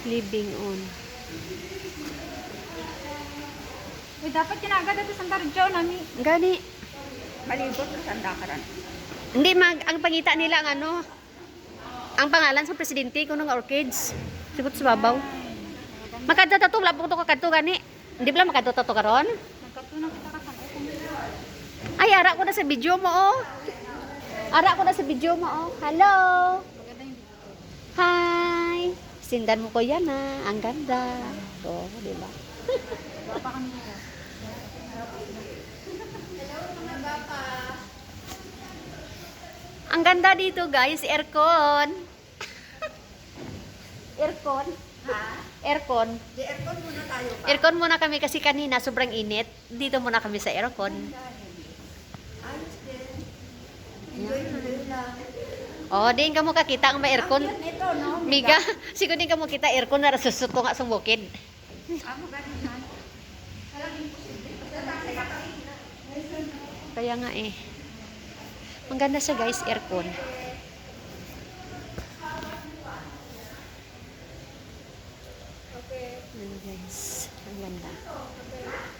Living on. Uy, dapat kinagad ito sa tarjo nami. Gani. Malibot sa sanda ka ron. Hindi ang pangita nila ang ano. Ang pangalan sa presidente kuno nga orchids. Sibot sa babaw. Makadto to labong to kadto gani. Hindi bala makadto to karon? Nagkatunan kita ka sa Ay, ara ko na sa video mo oh. Ara ko na sa video mo oh. Hello. Hi. Sindan mo ko yan ah. Ang ganda. Oh, di ba? Bapa kami nila. Ang ganda dito guys, aircon. Aircon. Ha? Aircon. Di aircon muna tayo pa. Aircon muna kami kasi kanina sobrang init. Dito muna kami sa aircon. Ayos din. Enjoy lang. Oh, din ka mo kakita ang may aircon. Ito, no? Miga, siguro din ka mo kita aircon na rasusot ko nga sa bukid. Amo ganun man. Kaya nga eh. Ang ganda siya guys, aircon. Okay. Ano guys, ang ganda. Okay.